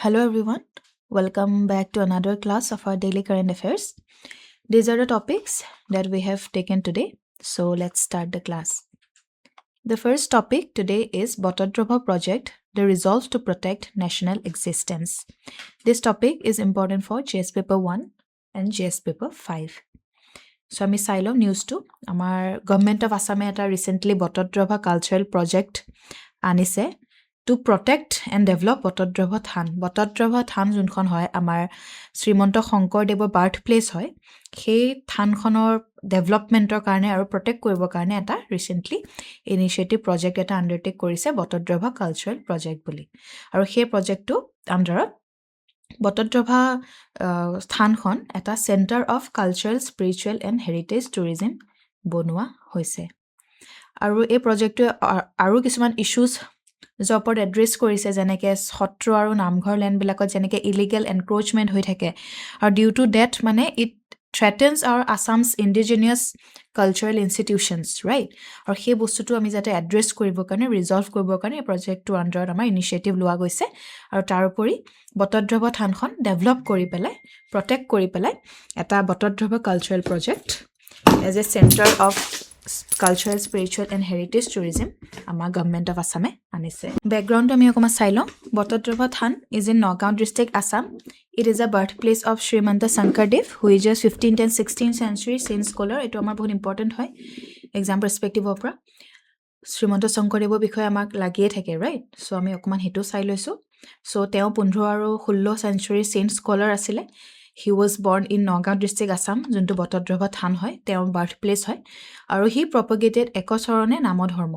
Hello everyone, welcome back to another class of our daily current affairs. These are the topics that we have taken today, so let's start the class. The first topic today is Botodrova Project, the resolve to protect national existence. This topic is important for GS paper 1 and GS paper 5. So আমি চাই লওঁ নিউজটো আমাৰ government of আছামে এটা recently Batadrava cultural project আনিছে to protect and develop Batadrava Than. Batadrava Than যোনখন হয় আমাৰ শ্ৰীমন্ত শংকৰদেৱৰ বাৰ্থ প্লেচ হয়, সেই থানখনৰ ডেভেলপমেণ্টৰ কাৰণে আৰু প্ৰটেক্ট কৰিবৰ কাৰণে এটা ৰিচেণ্টলি ইনিচিয়েটিভ প্ৰজেক্ট এটা আণ্ডাৰটেক কৰিছে বটদ্ৰৱা কালচাৰেল প্ৰজেক্ট বুলি। আৰু সেই প্ৰজেক্টটো আণ্ডাৰত বটদ্ৰৱা স্থানখন এটা centre of cultural spiritual and heritage tourism বনোৱা হৈছে। আৰু এই প্ৰজেক্টটোৱে আৰু কিছুমান ইছ্যুজ ওপৰত এড্ৰেছ কৰিছে, যেনেকৈ সত্ৰ আৰু নামঘৰ লেণ্ডবিলাকত যেনেকৈ ইলিগেল এনক্ৰ'চমেণ্ট হৈ থাকে আৰু ডিউ টু ডেট মানে it threatens our Assam's indigenous cultural institutions right. আৰু সেই বস্তুটো আমি যাতে এড্ৰেছ কৰিবৰ কাৰণে ৰিজল্ভ কৰিবৰ কাৰণে এই প্ৰজেক্টটোৰ আণ্ডাৰত আমাৰ ইনিচিয়েটিভ লোৱা গৈছে। আৰু তাৰোপৰি বটদ্ৰৱা থানখন ডেভেলপ কৰি পেলাই প্ৰটেক্ট কৰি পেলাই এটা Batadrava cultural project as a centre of cultural spiritual and heritage tourism আমাৰ গভৰ্ণমেণ্ট অফ আছামে আনিছে। বেকগ্ৰাউণ্ডটো আমি অকণমান চাই লওঁ। Batadrava Than is in Nagaon district Assam. It is a birthplace of Srimanta Sankardev, who is just 15th and 16th century saint scholar. এইটো আমাৰ বহুত ইম্পৰ্টেণ্ট হয় এক্সাম পাৰ্চপেক্টিভৰ পৰা। শ্ৰীমন্ত শংকৰদেৱৰ বিষয়ে আমাক লাগিয়ে থাকে ৰাইট। চ' আমি অকণমান সেইটো চাই লৈছোঁ। চ' তেওঁ 15 আৰু 16 চেঞ্চুৰীৰ চেইণ্ট স্কলাৰ আছিলে। হি ৱাজ বৰ্ণ ইন নগাঁও ডিষ্ট্ৰিক্ট আছাম, যোনটো বটদ্ৰৱা থান হয়, তেওঁৰ বাৰ্থ প্লেচ হয়। আৰু হি প্ৰপগেটেড একচৰণে নাম ধৰ্ম।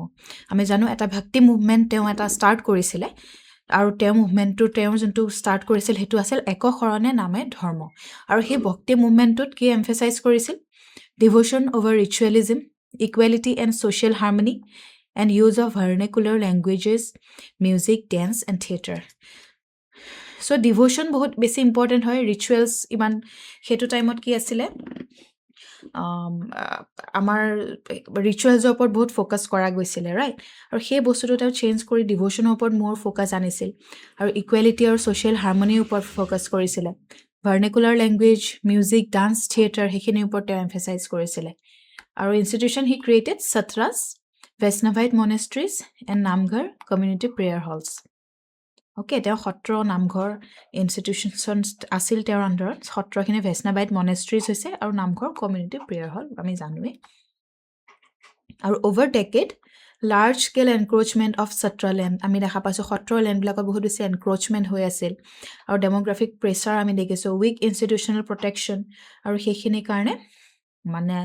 আমি জানো এটা ভক্তি মুভমেণ্ট তেওঁ এটা ষ্টাৰ্ট কৰিছিলে, আৰু তেওঁ মুভমেণ্টটো তেওঁ যোনটো ষ্টাৰ্ট কৰিছিল সেইটো আছিল একশৰণে নামে ধৰ্ম। আৰু সেই ভক্তি মুভমেণ্টটোত কি এমফেচাইজ কৰিছিল? Devotion over ritualism, equality and social harmony and use of vernacular languages, music, dance and theatre. So' devotion বহুত বেছি ইম্পৰ্টেণ্ট হয়। ৰিচুৱেলছ ইমান সেইটো টাইমত কি আছিলে, আমাৰ ৰিচুৱেলছৰ ওপৰত বহুত ফ'কাছ কৰা গৈছিলে ৰাইট। আৰু সেই বস্তুটো তেওঁ চেঞ্জ কৰি ডিভোশ্যনৰ ওপৰত মোৰ ফ'কাছ আনিছিল আৰু ইকুৱেলিটি আৰু ছ'চিয়েল হাৰ্মনিৰ ওপৰত ফ'কাছ কৰিছিলে। Vernacular language, music, dance, theatre সেইখিনিৰ ওপৰত তেওঁ এমফেচাইজ কৰিছিলে। আৰু institution he created Sattras, Vaishnavite monasteries and Namghar community prayer halls. Okay, তেওঁ সত্ৰ নামঘৰ ইনষ্টিটিউশ্যন আছিল তেওঁৰ আণ্ডাৰত। সত্ৰখিনি বৈষ্ণৱাইট মনেষ্ট্ৰিজ হৈছে আৰু নামঘৰ কমিউনিটি প্ৰেয়াৰ হল আমি জানোৱেই। আৰু over decade large scale encroachment of Sattra land আমি দেখা পাইছোঁ। সত্ৰৰ লেণ্ডবিলাকত বহুত বেছি এনক্ৰ'চমেণ্ট হৈ আছিল আৰু ডেম'গ্ৰাফিক প্ৰেছাৰ আমি দেখিছোঁ, উইক ইনষ্টিটিউশ্যনেল প্ৰটেকশ্যন। আৰু সেইখিনিৰ কাৰণে মানে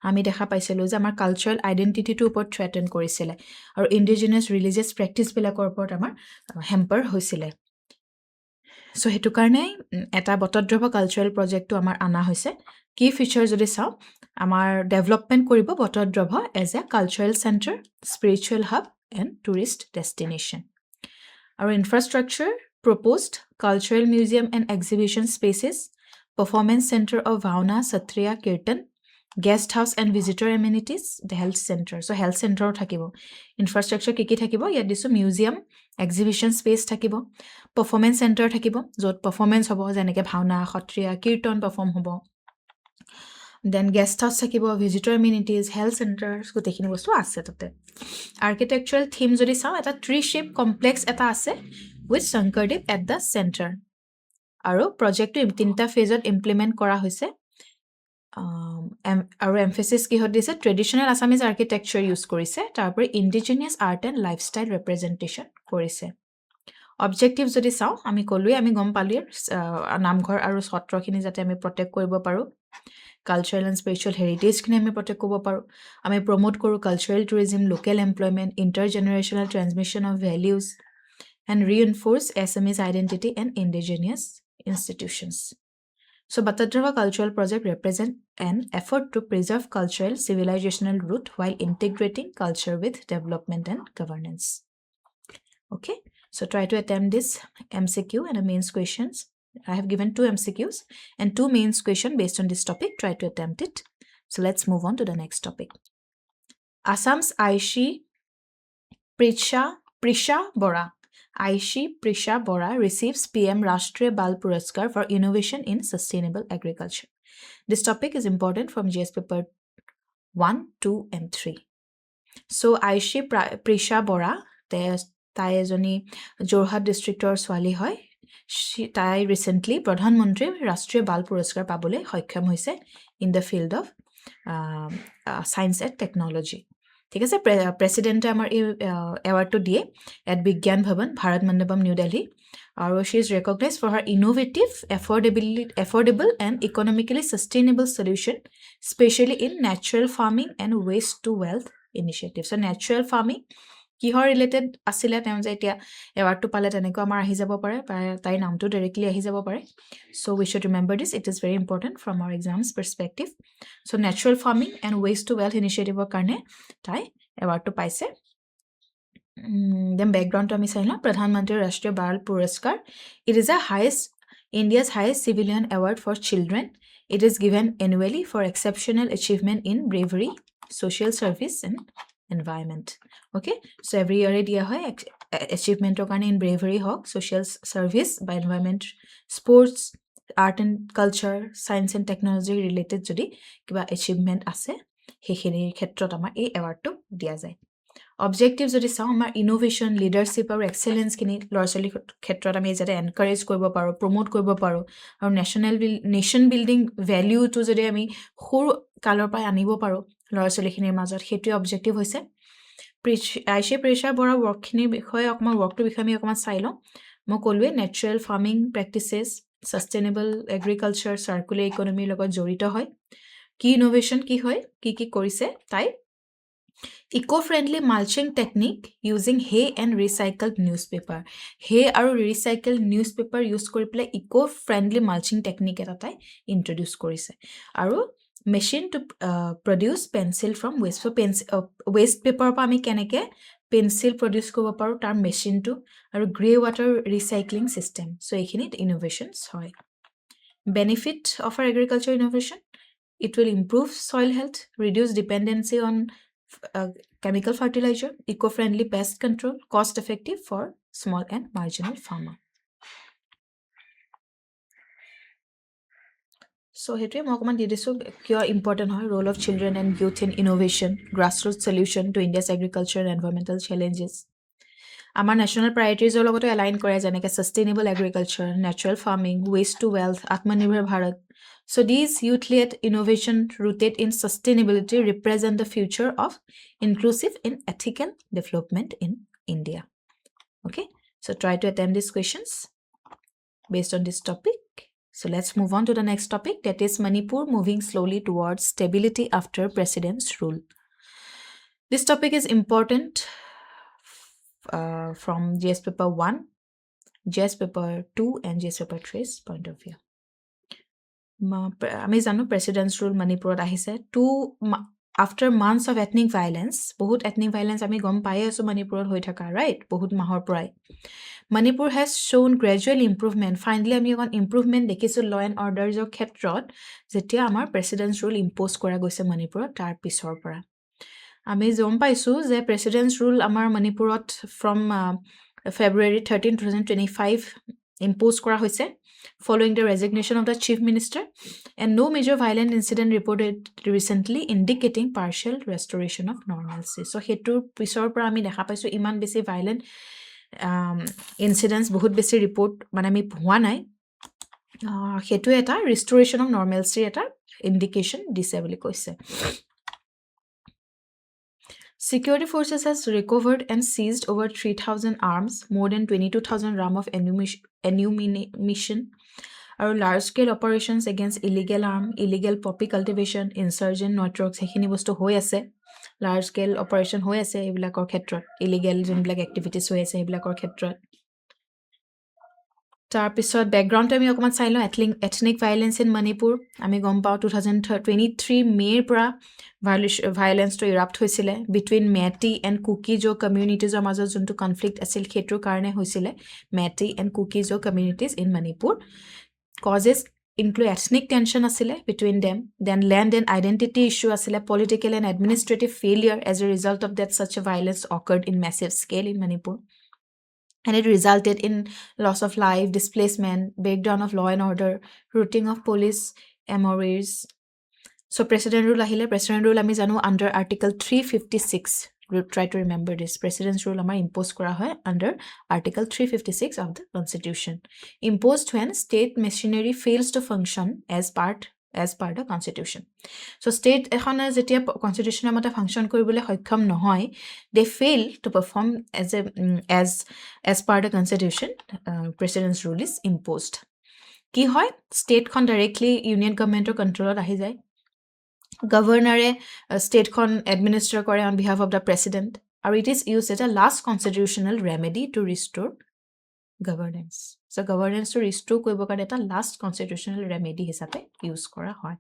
আমি দেখা পাইছিলোঁ যে আমাৰ কালচাৰেল আইডেণ্টিটিটোৰ ওপৰত থ্ৰেটেন কৰিছিলে আৰু ইণ্ডিজিনিয়াছ ৰিলিজিয়াছ প্ৰেক্টিছবিলাকৰ ওপৰত আমাৰ হেম্পাৰ হৈছিলে। চ' সেইটো কাৰণে এটা বটদ্ৰৱা কালচাৰেল প্ৰজেক্টটো আমাৰ অনা হৈছে। কি ফিচাৰ যদি চাওঁ, আমাৰ ডেভেলপমেণ্ট কৰিব Batadrava as a cultural centre, spiritual hub and tourist destination. আৰু infrastructure proposed cultural museum and exhibition spaces, performance centre of Bhaona, Sattriya, Kirtan, guest house and visitor amenities, health centre. So' health চেণ্টাৰো থাকিব। ইনফ্ৰাষ্ট্ৰাকচাৰ কি থাকিব? ইয়াত দিছোঁ মিউজিয়াম, এক্সিবিশ্যন স্পেচ থাকিব, performance centre থাকিব য'ত পাৰফৰ্মেঞ্চ হ'ব, যেনেকৈ ভাওনা, সত্ৰীয়া, কীৰ্তন পাৰফৰ্ম হ'ব। দেন গেষ্ট হাউচ থাকিব, ভিজিটৰ এমিনিটিজ, হেল্থ চেণ্টাৰ, গোটেইখিনি বস্তু আছে তাতে। আৰ্কিটেকচাৰেল থিম যদি চাওঁ, এটা ট্ৰী শ্বেপ কমপ্লেক্স এটা আছে with Sankardev at the centre. আৰু প্ৰজেক্টটো 3টা ফেজত ইমপ্লিমেণ্ট কৰা হৈছে। আৰু এমফেচিছ কিহত দিছে? ট্ৰেডিশ্যনেল আছামিজ আৰ্কিটেকচাৰ ইউজ কৰিছে, তাৰোপৰি indigenous art and lifestyle representation কৰিছে। অবজেক্টিভ যদি চাওঁ, আমি ক'লোৱে, আমি গম পালোৱে নামঘৰ আৰু সত্ৰখিনি যাতে আমি প্ৰটেক্ট কৰিব পাৰোঁ, কালচাৰেল এণ্ড স্পিৰিচুৱেল হেৰিটেজখিনি আমি প্ৰটেক্ট কৰিব পাৰোঁ। আমি প্ৰমোট কৰোঁ cultural tourism, local employment, intergenerational transmission of values and reinforce Assamese identity and indigenous institutions. So, Botodrova Cultural Project represents an effort to preserve cultural civilizational root while integrating culture with development and governance. Okay, so try to attempt this MCQ and a mains questions. I have given 2 MCQs and 2 mains questions based on this topic. Try to attempt it. So let's move on to the next topic. Assam's Aishi Prisha Bora Aishi Prisha Bora receives PM Rashtriya Bal Puraskar for Innovation in Sustainable Agriculture. This topic is important from GS paper 1, 2, and 3. So Aishi Prisha Bora, তাই এজনী যোৰহাট ডিষ্ট্ৰিক্টৰ ছোৱালী হয় তাই recently প্ৰধানমন্ত্ৰীৰ ৰাষ্ট্ৰীয় বাল পুৰস্কাৰ পাবলৈ সক্ষম হৈছে in the field of science and technology ঠিক আছে প্ৰেচিডেণ্টে আমাৰ এই এৱাৰ্ডটো দিয়ে এট বিজ্ঞান ভৱন ভাৰত মণ্ডপম নিউ দিল্লী আৰু she is recognized for her innovative affordable and economically sustainable solution especially in natural farming and waste to wealth initiative so natural farming কিহৰ related আছিলে তেওঁ যে এতিয়া এৱাৰ্ডটো পালে তেনেকৈ আমাৰ আহি যাব পাৰে তাই নামটো ডাইৰেক্টলি আহি যাব পাৰে so we should remember this it is very important from our exams perspective so natural farming and waste to wealth ইনিচিয়েটিভৰ কাৰণে তাই এৱাৰ্ডটো পাইছে দেন বেকগ্ৰাউণ্ডটো আমি চাই লওঁ প্ৰধানমন্ত্ৰী ৰাষ্ট্ৰীয় বাল পুৰস্কাৰ it is India's highest civilian award for children. It is given annually for exceptional achievement in bravery, social service, and environment. Okay, so every year it dia hoy achievement or in bravery hawk social service by environment sports art and culture science and technology related jodi kiba achievement ase hekhini khetrot amar ei award to dia jay objectives jodi sa amar innovation leadership or excellence kini lorasali khetrot ami jate encourage koribo paro promote koribo paro aru nation building value to jodi ami hor kalor pai anibo paro lorasali khinir majot hetu objective hoise Aishi Prisha Bora workখিনিৰ বিষয়ে অকমান ওয়াৰ্কটো বিষয়ে আমি অকমান চাই লওঁ মই কলোৱে natural farming প্ৰেক্টিসেস sustainable agriculture সাৰ্কুলাৰ ইকোনমিৰ লগত জড়িত হয় কি ইনোভেশন কি হয় কি কৰিছে তাই eco-friendly mulching technique using hay and recycled newspaper hay আৰু recycled newspaper use কৰি পেলাই eco-friendly mulching technique এটা তাই introduce কৰিছে আৰু machine to produce pencil from waste so waste paper pa ami keneke pencil produce kobo paru tar machine to aru grey water recycling system so ekhini innovations hoy benefit of our agriculture innovation it will improve soil health reduce dependency on chemical fertilizer eco friendly pest control cost effective for small and marginal farmer So hetwe মই অকমান দি দিছো কিয় important হয় role of children and youth in innovation grassroots solution to India's agriculture and environmental challenges আমাৰ national priorities ৰ লগতে align কৰে যেনেকে sustainable agriculture natural farming waste to wealth atmanirbhar bharat so these youth led innovation rooted in sustainability represent the future of inclusive and ethical development in India okay so try to attempt these questions based on this topic So let's move on to the next topic that is Manipur moving slowly towards stability after president's rule. This topic is important from GS paper 1, GS paper 2 and GS paper 3's point of view. আমি জানো president's rule Manipur ahise after months of ethnic violence bahut ethnic violence ami gom pai asu Manipur hoi thaka right bahut mahor porai Manipur has shown gradual improvement. Finally, আমি এখন improvement দেখিছো law and order জৰ ক্ষেত্ৰত যেতিয়া আমাৰ president's rule impose কৰা গৈছে মণিপুৰত তাৰ পিছৰ পৰা আমি গম পাইছো যে president's rule আমাৰ মণিপুৰত from February 13 2025 impose কৰা হৈছে following the resignation of the chief minister and no major violent incident reported recently indicating partial restoration of normalcy so hetur pisor পৰা আমি দেখা পাইছো ইমান বেছি violent incidents বহুত বেছি ৰিপৰ্ট মানে আমি পোৱা নাই হেতু এটা restoration of normalcy এটা indication দিছে বুলি কৈছে Security forces has recovered and seized over 3,000 arms, more than 22,000 ram of ammunition, or large-scale operations against illegal arm, illegal poppy cultivation, insurgent networks. Hekhini bostu hoi ase, large-scale operation hoi ase ebilakor khetrot, illegal jonbilak activities hoi ase ebilakor khetrot. Tar pisot background ami okman sailo ethnic violence in Manipur ami gom pao 2023 May pra violence to erupt hoisile between Meitei and Kuki jo communities or major jonto conflict asil khetur karone hoisile Meitei and Kuki jo communities in Manipur causes include ethnic tension asile between them then land and identity issue asile political and administrative failure as a result of that such a violence occurred in massive scale in Manipur and it resulted in loss of life, displacement, breakdown of law and order, routing of police MOAs. So president rule ahile, president rule ami jano under article 356. Try to remember this. President's rule amar imposed kora hoy under article 356 of the constitution. Imposed when state machinery fails to function as part of constitution. So state ekhone jetia constitution amata function koribole hoikham nohoy, they fail to perform as part of constitution. President's rule is imposed. Ki hoy state khon directly union government or control ahi jay. Governor state con administer kore on behalf of the president, or it is used as a last constitutional remedy to restore governance. So governance to restore koibo kare eta last constitutional remedy hisabe use kora hoy.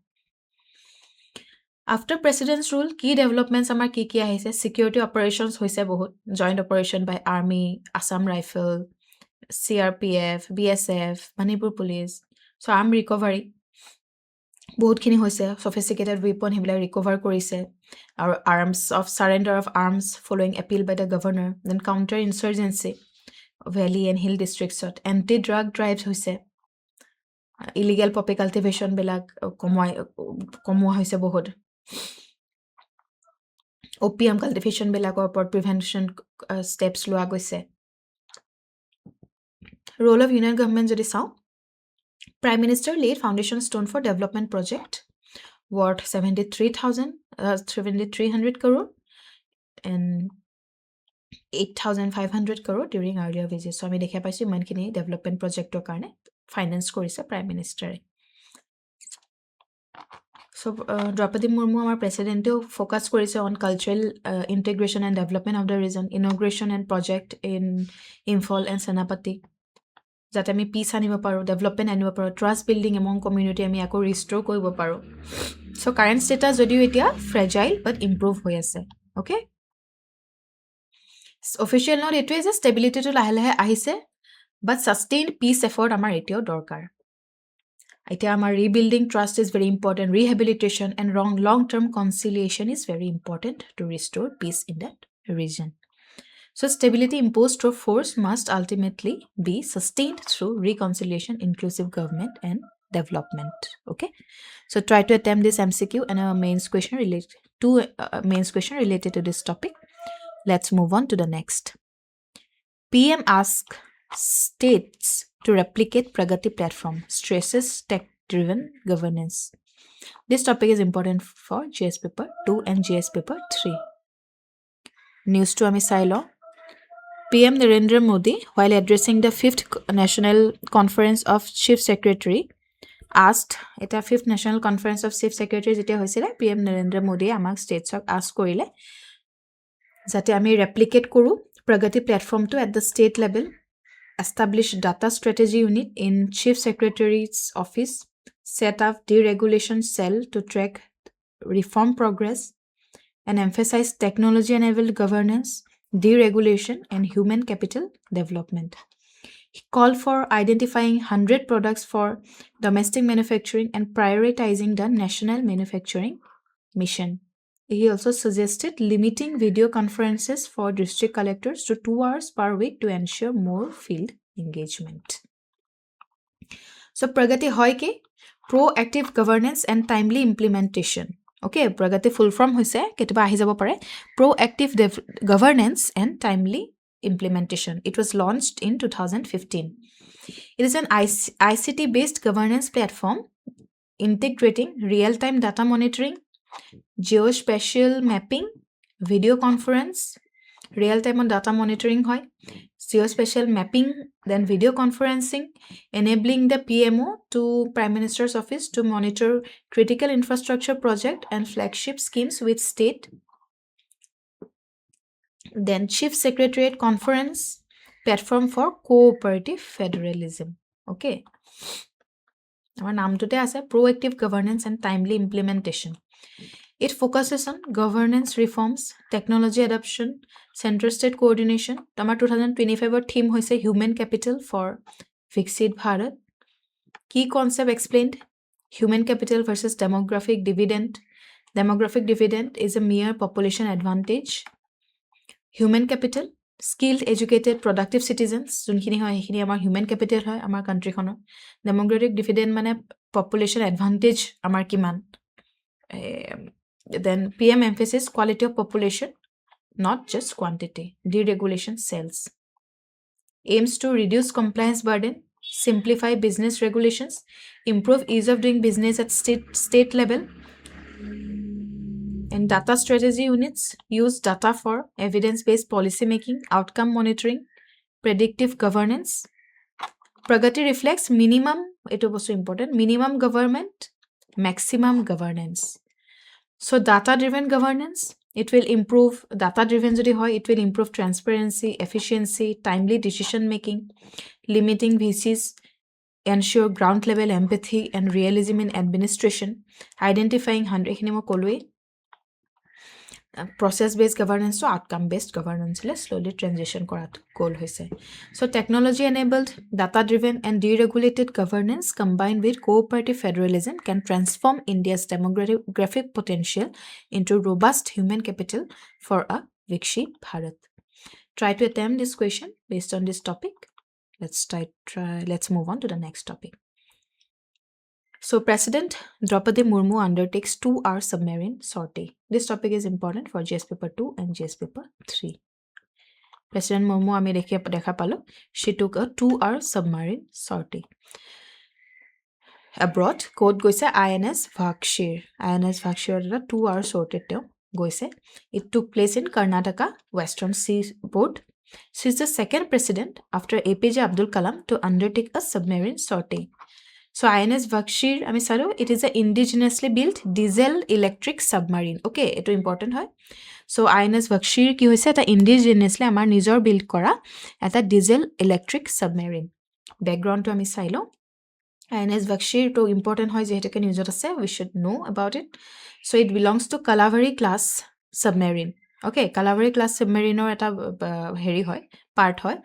After president's rule, key developments amar ki ahise, security operations hoise bahut, joint operation by army, Assam rifle, CRPF, BSF, Manipur police. So arm recovery বহুতখিনি হৈছে, sophisticated weapon হিবিলাক recover কৰিছে, আৰু arms of surrender of arms following appeal by the governor, then counter insurgency valley and hill districts, anti drug drives হৈছে, illegal poppy cultivation বিলাক কমোৱা হৈছে বহুত, opium cultivation বিলাকৰ ওপৰত prevention steps লোৱা গৈছে. Role of union government যদি চাওঁ, Prime Minister laid foundation stone for development project worth 7,300 crore and 8,500 crore during earlier visits. So আমি দেখা পাইছো ইমানখিনি development projectৰ কাৰণে finance কৰিছে Prime Minister. So Draupadi Murmu our president focus কৰিছে on cultural integration and development of the region, inauguration and project in Imphal and Senapati. যাতে আমি পিস আনিব পাৰো, ডেভেলপমেন্ট আনিব পাৰো, ট্ৰাষ্ট বিল্ডিং এমং কমিউনিটি আমি আকৌ ৰিষ্ট'ৰ কৰিব পাৰো. সো কাৰেন্ট ষ্টেটাস যদিও এতিয়া ফ্ৰেজাইল বাট ইমপ্ৰুভ হৈ আছে. ওকে, অফিচিয়েল নোট এটোৱে যে ষ্টেবিলিটিটো লাহে লাহে আহিছে, বাট সাস্টেইনড পিস এফৰ্ট আমাৰ এতিয়াও দৰকাৰ. এতিয়া আমাৰ rebuilding trust is very important, rehabilitation and long term conciliation is very important to restore peace in that region. So stability imposed through force must ultimately be sustained through reconciliation, inclusive government and development. Okay, so try to attempt this MCQ and a mains question related to this topic. Let's move on to the next. PM asks states to replicate Pragati platform, stresses tech-driven governance. This topic is important for GS paper 2 and GS paper 3. News to ami sailo. PM Narendra Modi, while addressing the 5th National Conference of Chief Secretary, asked, এটা 5th National Conference of Chief Secretaries যেতিয়া হৈছিলে, PM Narendra Modi আমাক ষ্টেটছক ask কৰিলে যাতে আমি ৰেপ্লিকেট কৰো প্ৰগতি প্লেটফৰ্মটো at the state level, establish data strategy unit in Chief Secretary's office, set up deregulation cell to track reform progress, and emphasize technology-enabled governance, deregulation, and human capital development. He called for identifying 100 products for domestic manufacturing and prioritizing the national manufacturing mission. He also suggested limiting video conferences for district collectors to 2 hours per week to ensure more field engagement. So Pragati hoy ki proactive governance and timely implementation. Okay, Pragati full form hoise ketiba ahi jabo pare, proactive governance and timely implementation. It was launched in 2015. It is an ICT based governance platform integrating real-time data monitoring, geospatial mapping, video conference, real-time on data monitoring hoy, geospatial mapping, then video conferencing, enabling the PMO to Prime Minister's office to monitor critical infrastructure project and flagship schemes with state. Then Chief Secretariat Conference, platform for cooperative federalism. Okay, our namtote ase proactive governance and timely implementation. It focuses on governance reforms, technology adoption, center-state coordination. Tamar 2025 theme hoise human capital for Viksit Bharat. Key concept explained: human capital versus demographic dividend. Demographic dividend is a mere population advantage. Human capital skilled, educated, productive citizens, যোনখিনি হয় সেইখিনি আমাৰ human capital হয় আমাৰ কাণ্ট্ৰিখনৰ। Demographic dividend মানে population advantage আমাৰ কিমান। Then PM emphasis quality of population, not just quantity. Deregulation sells. Aims to reduce compliance burden, simplify business regulations, improve ease of doing business at state level. And data strategy units use data for evidence-based policy making, outcome monitoring, predictive governance. Pragati reflects minimum, it was so important, minimum government, maximum governance. So data-driven governance, it will improve, data-driven jodi hoy, it will improve transparency, efficiency, timely decision making, limiting VCs, ensure ground-level empathy and realism in administration, identifying 100 খিনি মই ক'লোৱেই। Process-based governance to outcome-based governance slowly transition korat goal hoise. So technology-enabled, data-driven, and deregulated governance combined with cooperative federalism can transform India's demographic potential into robust human capital for a Vikshit Bharat. Try to attempt this question based on this topic. Let's move on to the next topic. So President Draupadi Murmu undertakes 2-hour submarine sortie. This topic is important for GS paper 2 and GS paper 3. President Murmu ami dekha palo, she took a 2-hour submarine sortie. Abroad, code goise INS Vakshir. INS Vakshir is a 2-hour sortie goise. It took place in Karnataka, Western Seaboard. She is the second president after APJ Abdul Kalam to undertake a submarine sortie. So INS Vakshir, ami salo, it is a indigenously built diesel electric submarine. Okay, eto important hoy. So INS Vakshir ki hoise eta indigenously amar nijor build kora eta diesel electric submarine. Background to ami sailo. INS Vakshir to important hoy je hetake nijor ase, we should know about it. So it belongs to Kalavari class submarine. Okay, Kalavari class submarine or eta heri hoy, part hoy.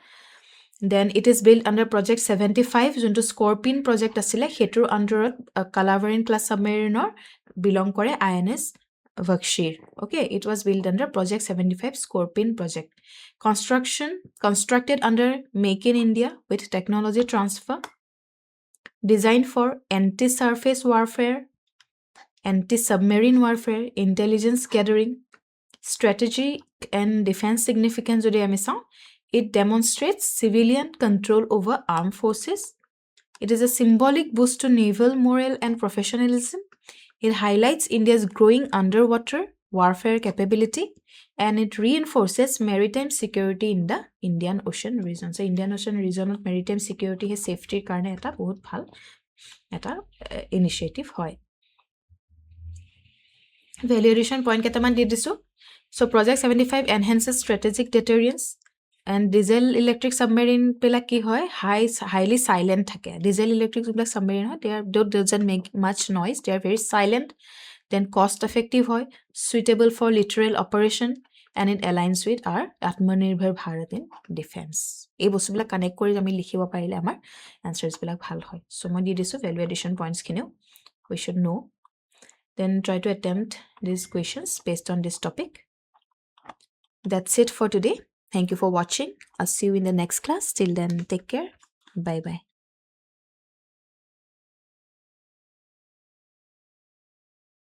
Then it is built under Project 75, junto Scorpion project asile, hetur under Kalavari class submarine or belong kore INS Vakshir. Okay, it was built under Project 75 Scorpion project. Constructed under Make in India with technology transfer, designed for anti-surface warfare, anti-submarine warfare, intelligence gathering, strategy and defense significance. It demonstrates civilian control over armed forces. It is a symbolic boost to naval morale and professionalism. It highlights India's growing underwater warfare capability, and it reinforces maritime security in the Indian Ocean region. So Indian Ocean region of maritime security has safety karne eta bahut bhal eta initiative hoy. Valuation point ketaman di disu. So Project 75 enhances strategic deterrence. And diesel electric submarine pela ki hoy highly silent thake. Diesel electric submarine hoy, they doesn't make much noise, they are very silent, then cost effective hoy, suitable for littoral operation, and it aligns with our Atmanirbhar Bharat in defense. Ei bostu bila connect kori ami likhiba parile amar answers bila bhal hoy. So moi di disu value addition points kineu we should know. Then try to attempt these questions based on this topic. That's it for today. Thank you for watching. I'll see you in the next class. Till then, take care. Bye-bye.